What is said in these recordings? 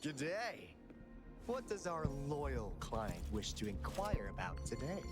Good day. What does our loyal client wish to inquire about today?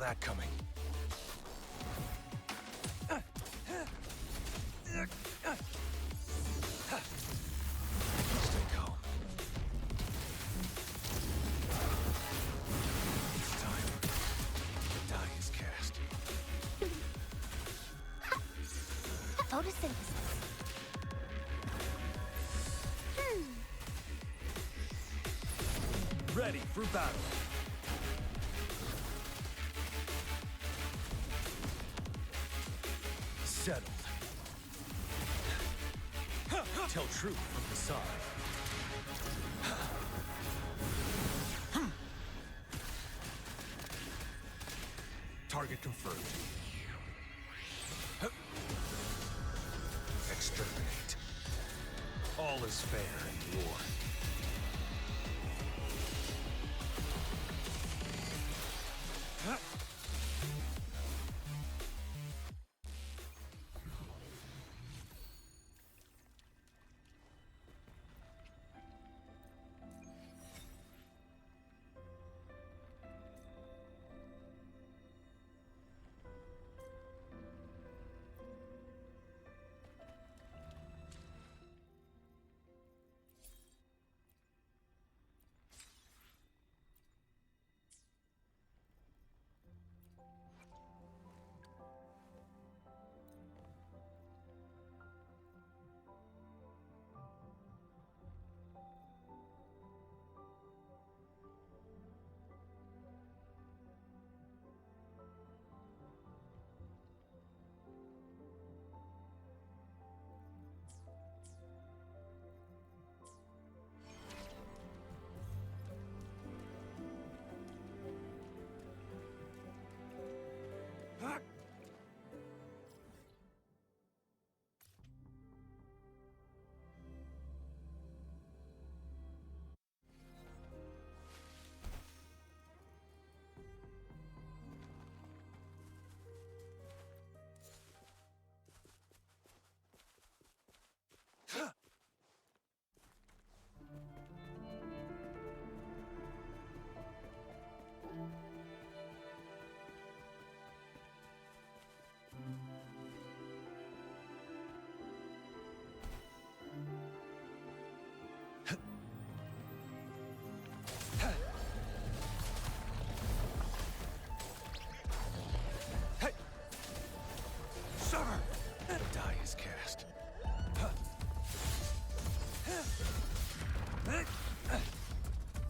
that coming. Stay calm. It's time. The die is cast. Photosynthesis. Ready for battle. Settled. Tell truth from the side. Target confirmed. Exterminate. All is fair in war.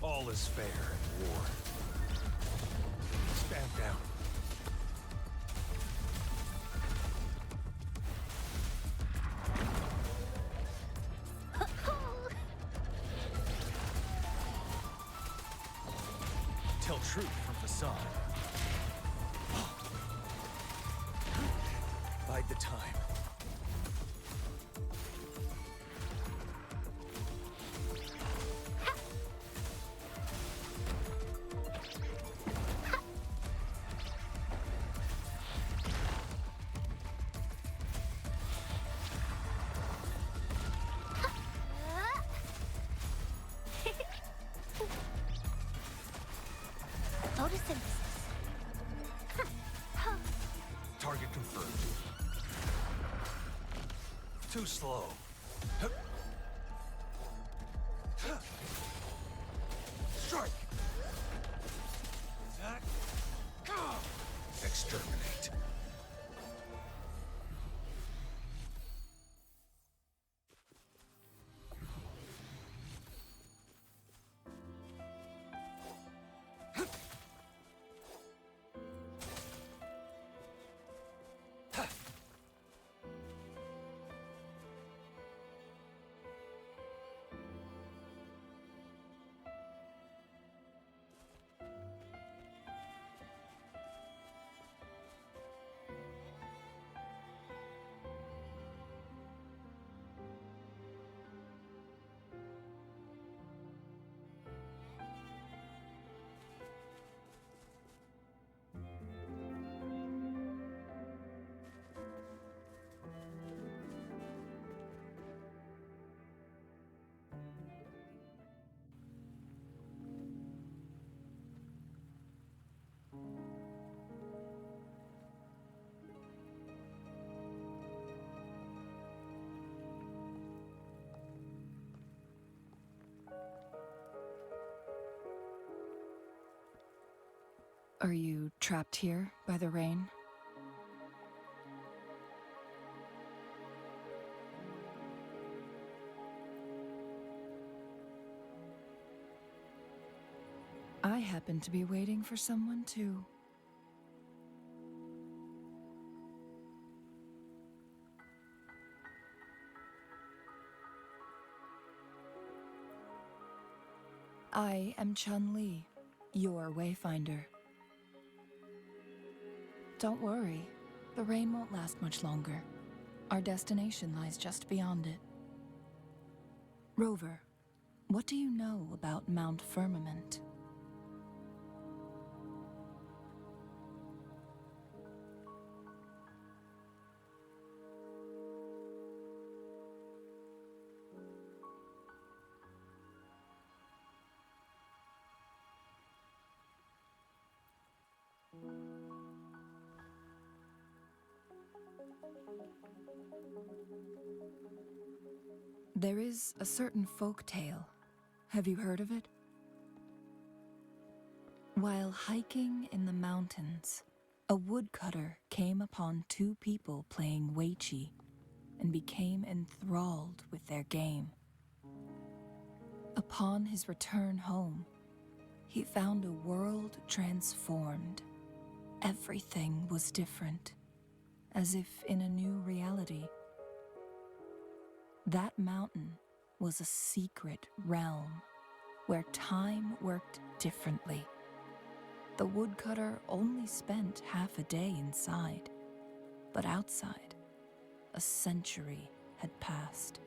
All is fair in war. Stand down. Tell truth from facade. Bide the time. Photosynthesis. Target confirmed. Too slow. Strike! Exterminate. Are you trapped here by the rain? I happen to be waiting for someone too. I am Chun-Li, your wayfinder. Don't worry, the rain won't last much longer. Our destination lies just beyond it. Rover, what do you know about Mount Firmament? There is a certain folk tale. Have you heard of it? While hiking in the mountains, a woodcutter came upon two people playing weiqi and became enthralled with their game. Upon his return home, he found a world transformed. Everything was different, as if in a new reality. That mountain was a secret realm where time worked differently. The woodcutter only spent half a day inside, but outside, a century had passed.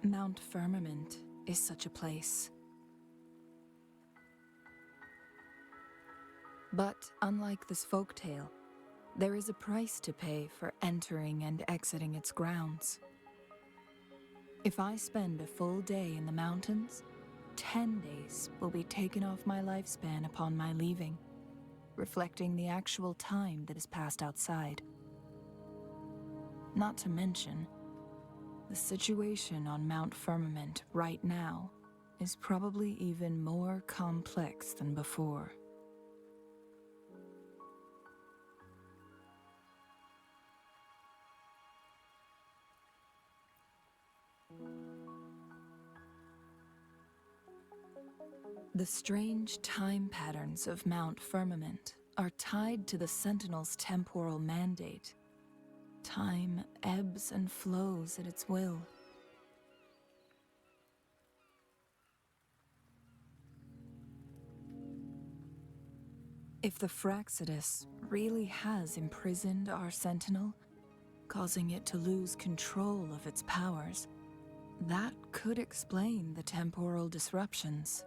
Mount Firmament is such a place. But unlike this folktale, there is a price to pay for entering and exiting its grounds. If I spend a full day in the mountains, 10 days will be taken off my lifespan upon my leaving, reflecting the actual time that is passed outside. Not to mention, the situation on Mount Firmament right now is probably even more complex than before. The strange time patterns of Mount Firmament are tied to the Sentinel's temporal mandate. Time ebbs and flows at its will. If the Fraxidus really has imprisoned our Sentinel, causing it to lose control of its powers, that could explain the temporal disruptions.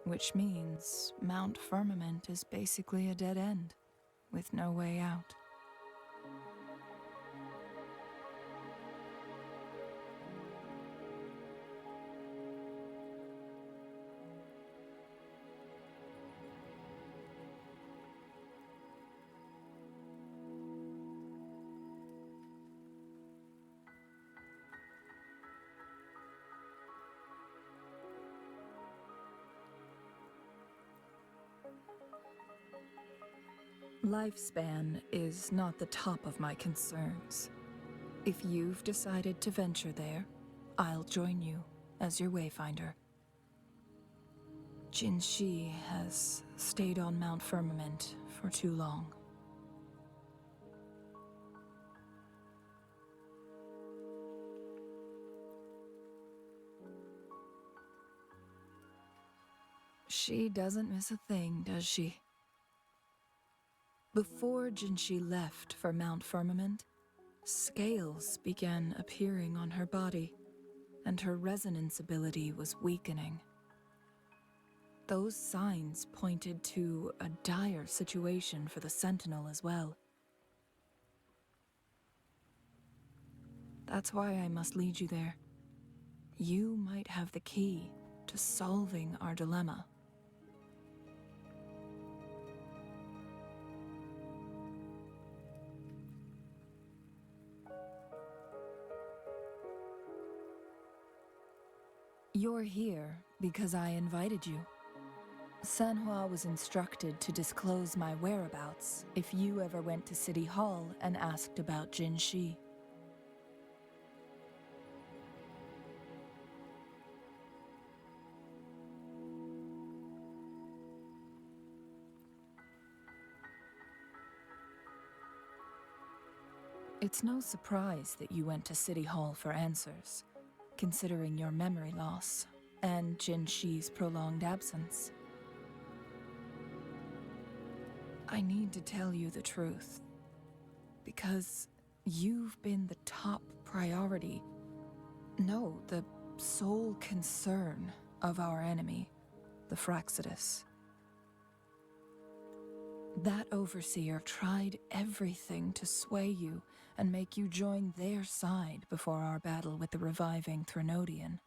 Which means Mount Firmament is basically a dead end, with no way out. Lifespan is not the top of my concerns. If you've decided to venture there, I'll join you as your wayfinder. Jinshi has stayed on Mount Firmament for too long. She doesn't miss a thing, does she? Before Jinshi left for Mount Firmament, scales began appearing on her body, and her resonance ability was weakening. Those signs pointed to a dire situation for the Sentinel as well. That's why I must lead you there. You might have the key to solving our dilemma. You're here because I invited you. Sanhua was instructed to disclose my whereabouts if you ever went to City Hall and asked about Jinshi. It's no surprise that you went to City Hall for answers, considering your memory loss and Jinshi's prolonged absence. I need to tell you the truth, because you've been the top priority, no, the sole concern of our enemy, the Fraxidus. That overseer tried everything to sway you and make you join their side before our battle with the reviving Threnodian.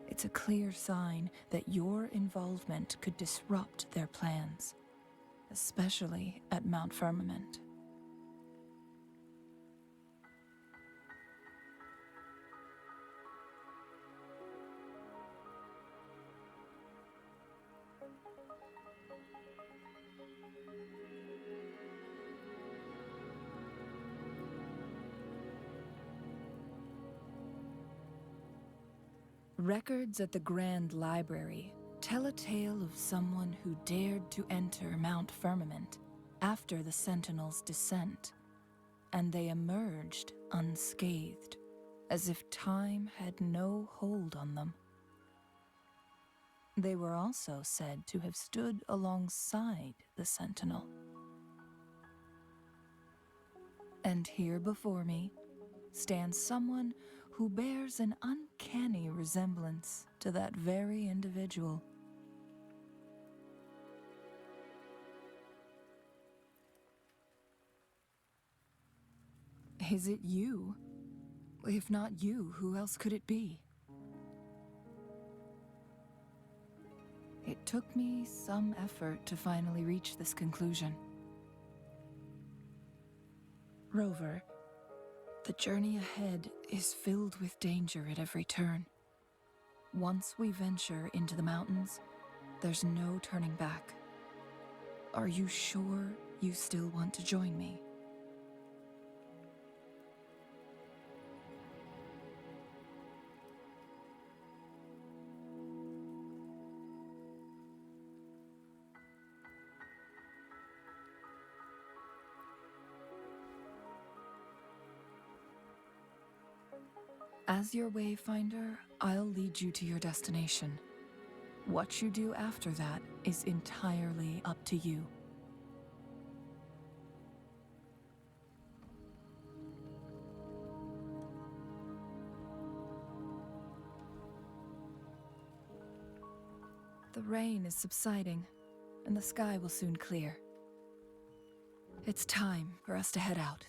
It's a clear sign that your involvement could disrupt their plans, especially at Mount Firmament. Records at the Grand Library tell a tale of someone who dared to enter Mount Firmament after the Sentinels' descent, and they emerged unscathed, as if time had no hold on them. They were also said to have stood alongside the Sentinel. And here before me stands someone who bears an uncanny resemblance to that very individual. Is it you? If not you, who else could it be? It took me some effort to finally reach this conclusion. Rover, the journey ahead is filled with danger at every turn. Once we venture into the mountains, there's no turning back. Are you sure you still want to join me? As your wayfinder, I'll lead you to your destination. What you do after that is entirely up to you. The rain is subsiding, and the sky will soon clear. It's time for us to head out.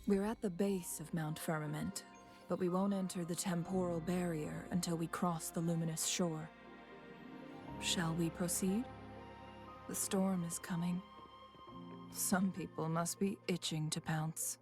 We're at the base of Mount Firmament, but we won't enter the temporal barrier until we cross the luminous shore. Shall we proceed? The storm is coming. Some people must be itching to pounce.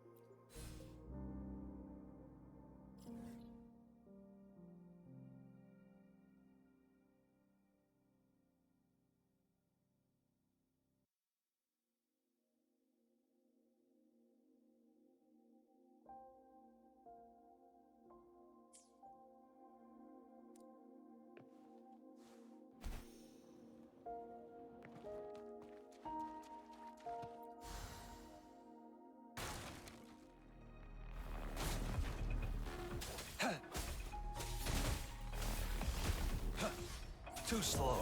Too slow.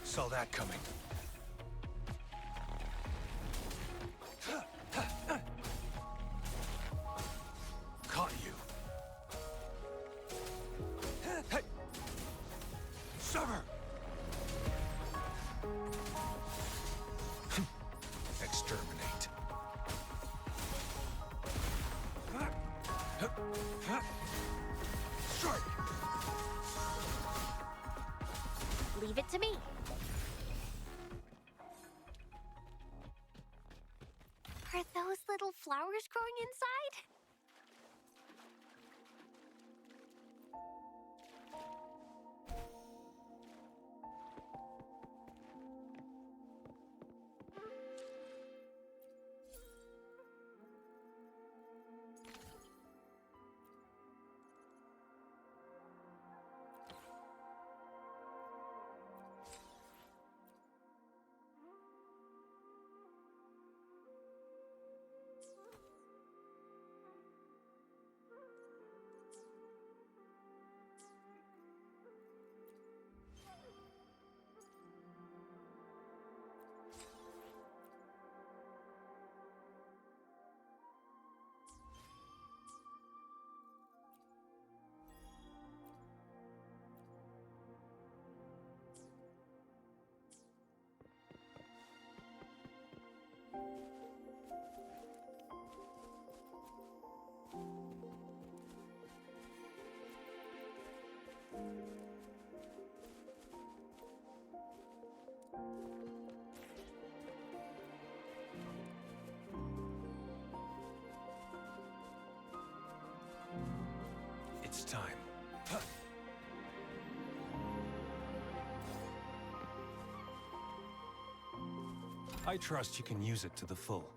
Saw that coming. Caught you. Hey! Sever! Exterminate. Strike! Leave it to me. Are those little flowers growing inside? It's time. I trust you can use it to the full.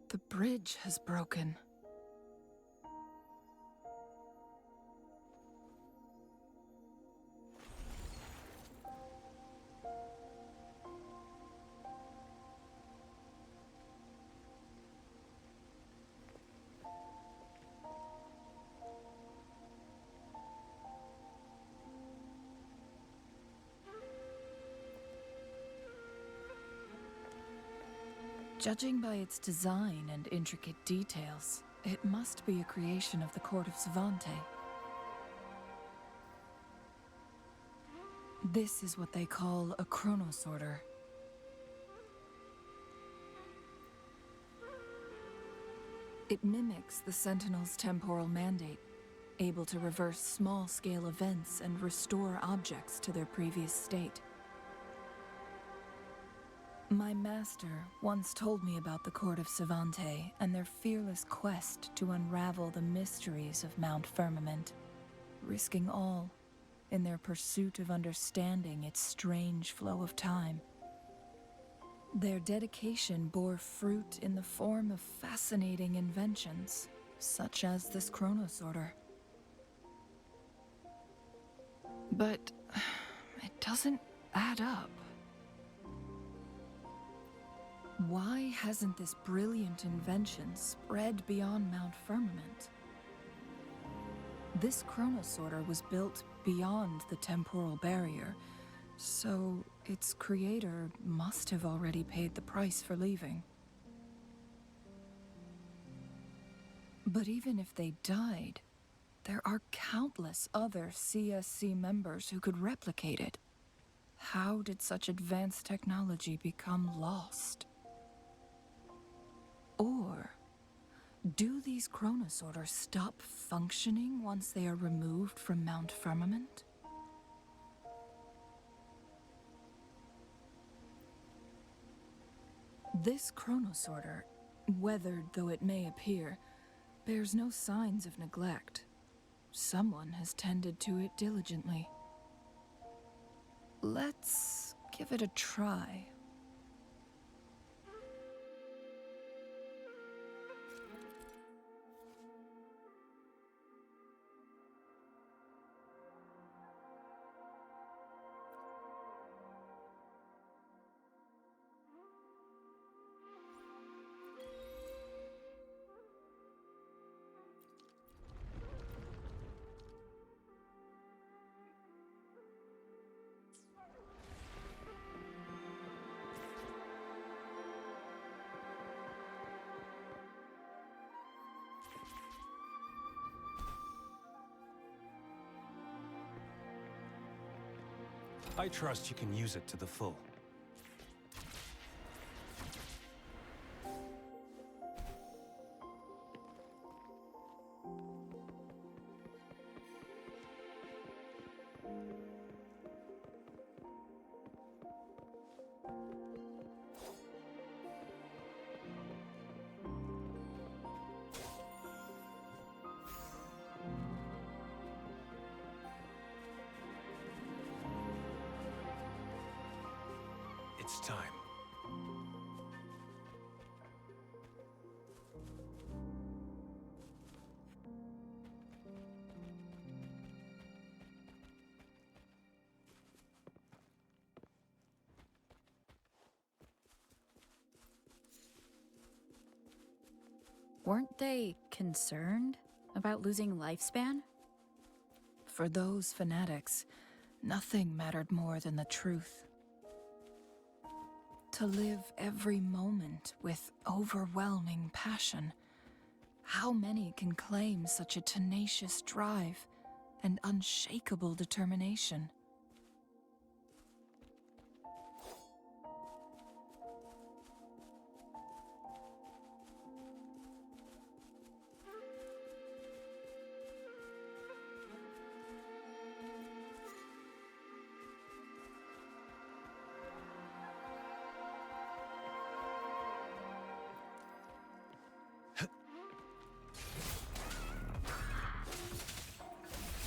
The bridge has broken. Judging by its design and intricate details, it must be a creation of the court of Savante. This is what they call a chronosorter. It mimics the Sentinel's temporal mandate, able to reverse small-scale events and restore objects to their previous state. My master once told me about the court of Savante and their fearless quest to unravel the mysteries of Mount Firmament, risking all in their pursuit of understanding its strange flow of time. Their dedication bore fruit in the form of fascinating inventions, such as this chronosorter. But it doesn't add up. Why hasn't this brilliant invention spread beyond Mount Firmament? This chronosorter was built beyond the temporal barrier, so its creator must have already paid the price for leaving. But even if they died, there are countless other CSC members who could replicate it. How did such advanced technology become lost? Or do these chronosorters stop functioning once they are removed from Mount Firmament? This chronosorter, weathered though it may appear, bears no signs of neglect. Someone has tended to it diligently. Let's give it a try. I trust you can use it to the full. It's time. Weren't they concerned about losing lifespan? For those fanatics, nothing mattered more than the truth. To live every moment with overwhelming passion. How many can claim such a tenacious drive and unshakable determination?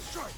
Strike!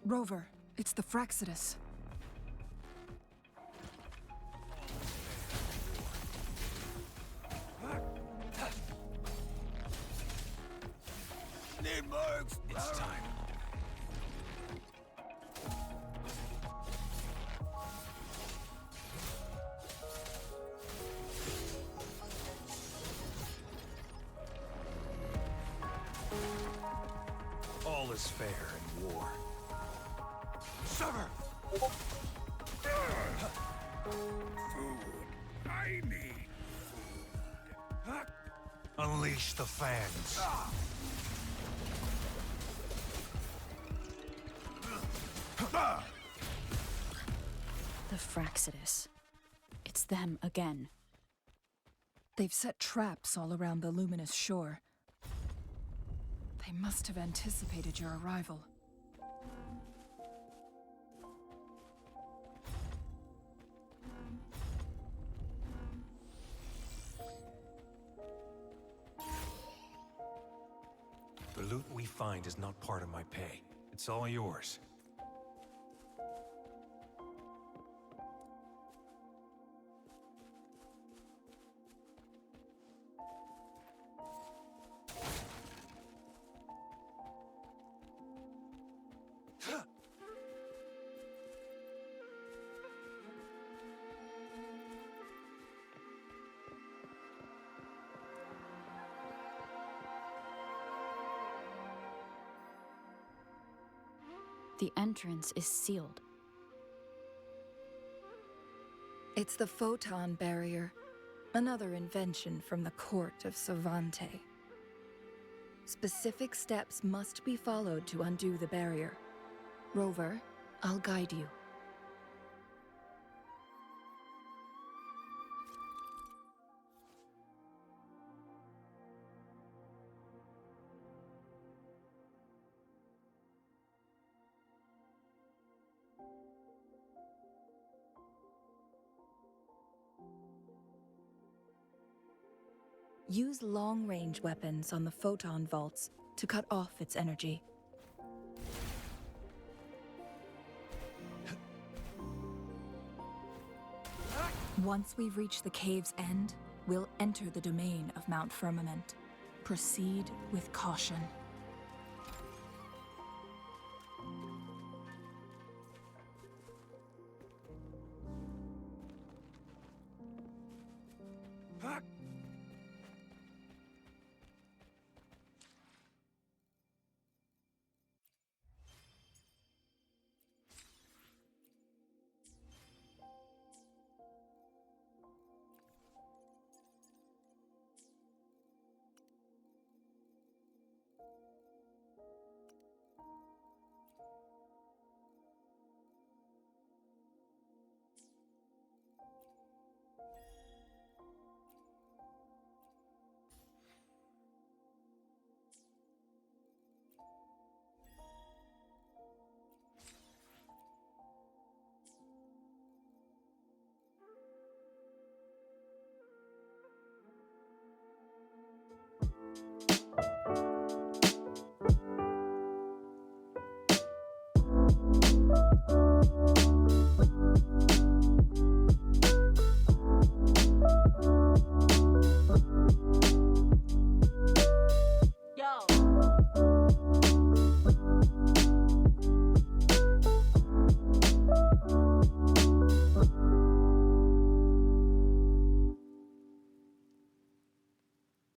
Rover, it's the Fraxidus. Need more. It's time. All is fair in war. Sever! food. I need food. Unleash the fans. The Fraxidus. It's them again. They've set traps all around the luminous shore. They must have anticipated your arrival. The loot we find is not part of my pay. It's all yours. The entrance is sealed. It's the photon barrier, another invention from the court of Savante. Specific steps must be followed to undo the barrier. Rover, I'll guide you. Use long-range weapons on the photon vaults to cut off its energy. Once we've reached the cave's end, we'll enter the domain of Mount Firmament. Proceed with caution.